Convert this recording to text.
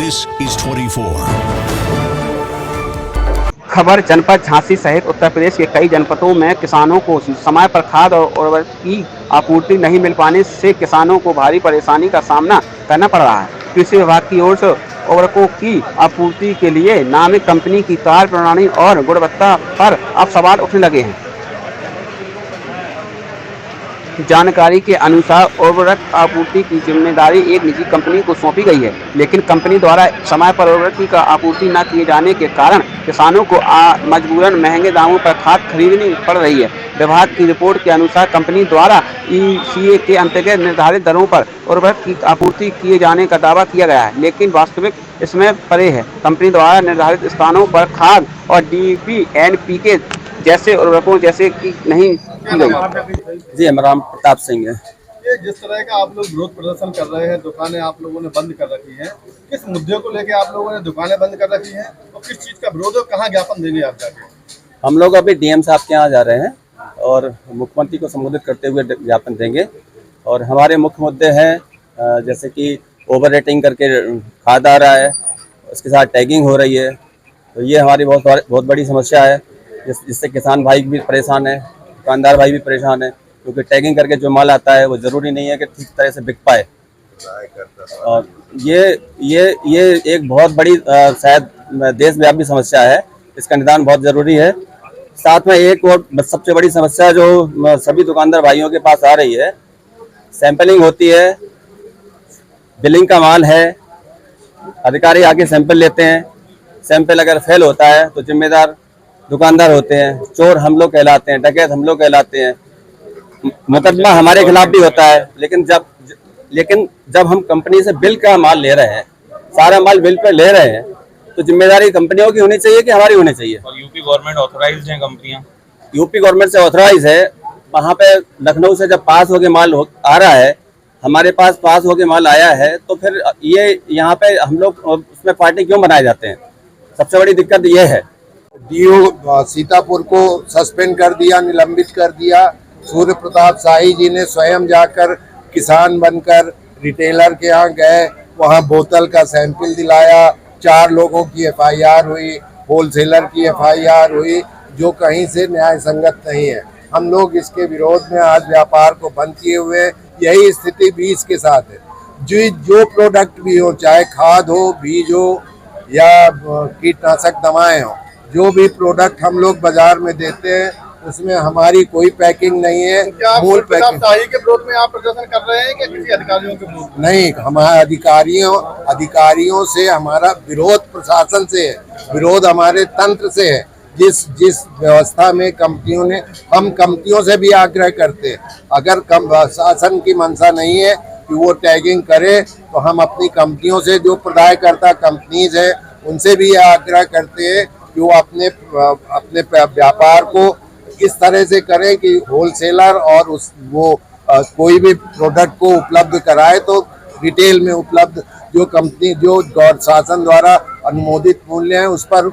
This is 24. खबर जनपद झांसी सहित उत्तर प्रदेश के कई जनपदों में किसानों को समय पर खाद और उर्वरक की आपूर्ति नहीं मिल पाने से किसानों को भारी परेशानी का सामना करना पड़ रहा है। कृषि विभाग की ओर से उर्वरकों की आपूर्ति के लिए नामित कंपनी की कार्यप्रणाली और गुणवत्ता पर अब सवाल उठने लगे हैं। जानकारी के अनुसार उर्वरक आपूर्ति की जिम्मेदारी एक निजी कंपनी को सौंपी गई है, लेकिन कंपनी द्वारा समय पर उर्वरक का आपूर्ति न किए जाने के कारण किसानों को मजबूरन महंगे दामों पर खाद खरीदनी पड़ रही है। विभाग की रिपोर्ट के अनुसार कंपनी द्वारा ECA के अंतर्गत निर्धारित दरों पर उर्वरक की आपूर्ति किए जाने का दावा किया गया है, लेकिन वास्तविक इसमें परे है। कंपनी द्वारा निर्धारित स्थानों पर खाद और DAP, NPK जैसे उर्वरकों जैसे कि नहीं की गई। जी, हमारा नाम प्रताप सिंह है। ये जिस तरह का आप लोग विरोध प्रदर्शन कर रहे हैं, दुकानें आप लोगों ने बंद कर रखी हैं, किस मुद्दे को लेकर आप लोगों ने दुकानें बंद कर रखी हैं और किस चीज़ का विरोध है, कहाँ ज्ञापन देने आप जाते हैं? हम लोग अभी DM साहब के यहाँ जा रहे हैं और मुख्यमंत्री को संबोधित करते हुए ज्ञापन देंगे। और हमारे मुख्य मुद्दे हैं जैसे कि ओवर रेटिंग करके खाद आ रहा है, उसके साथ टैगिंग हो रही है, तो ये हमारी बहुत बड़ी समस्या है, जिससे किसान भाई भी परेशान है, दुकानदार भाई भी परेशान है, क्योंकि टैगिंग करके जो माल आता है वो ज़रूरी नहीं है कि ठीक तरह से बिक पाए। और ये एक बहुत बड़ी शायद देशव्यापी समस्या है, इसका निदान बहुत ज़रूरी है। साथ में एक और सबसे बड़ी समस्या जो सभी दुकानदार भाइयों के पास आ रही है, सैंपलिंग होती है, बिलिंग का माल है, अधिकारी आके सैंपल लेते हैं, सैंपल अगर फेल होता है तो जिम्मेदार दुकानदार होते हैं, चोर हम लोग कहलाते हैं, डकैत हम लोग कहलाते हैं, मुकदमा हमारे खिलाफ भी होता है। लेकिन जब हम कंपनी से बिल का माल ले रहे हैं, सारा माल बिल पे ले रहे हैं, तो जिम्मेदारी कंपनियों की होनी चाहिए कि हमारी होनी चाहिए? और यूपी गवर्नमेंट ऑथराइज्ड है कंपनियां, यूपी गवर्नमेंट से ऑथराइज है। वहाँ पे लखनऊ से जब पास होके माल आ रहा है, हमारे पास पास होके माल आया है, तो फिर ये यहाँ पे हम लोग उसमें पार्टी क्यों बनाए जाते हैं? सबसे बड़ी दिक्कत ये है। DO सीतापुर को सस्पेंड कर दिया, निलंबित कर दिया। सूर्य प्रताप शाही जी ने स्वयं जाकर किसान बनकर रिटेलर के यहाँ गए, वहाँ बोतल का सैंपल दिलाया, 4 लोगों की FIR हुई, होलसेलर की FIR हुई, जो कहीं से न्याय संगत नहीं है। हम लोग इसके विरोध में आज व्यापार को बंद किए हुए। यही स्थिति भी इसके साथ है। जो प्रोडक्ट भी हो, चाहे खाद हो, बीज हो या कीटनाशक दवाएं हो, जो भी प्रोडक्ट हम लोग बाजार में देते हैं उसमें हमारी कोई पैकिंग नहीं है। मूल पैकिंग के विरोध में आप प्रदर्शन कर रहे हैं कि किसी अधिकारियों के विरोध में? नहीं, हमारे अधिकारियों से हमारा विरोध प्रशासन से है, विरोध हमारे तंत्र से है। जिस व्यवस्था में कंपनियों ने, हम कंपनियों से भी आग्रह करते हैं, अगर शासन की मंशा नहीं है कि वो टैगिंग करे, तो हम अपनी कंपनियों से, जो प्रदायकर्ता कंपनीज है, उनसे भी आग्रह करते हैं कि वो अपने व्यापार को इस तरह से करें कि होलसेलर और कोई भी प्रोडक्ट को उपलब्ध कराए तो रिटेल में उपलब्ध, जो कंपनी जो शासन द्वारा अनुमोदित मूल्य है उस पर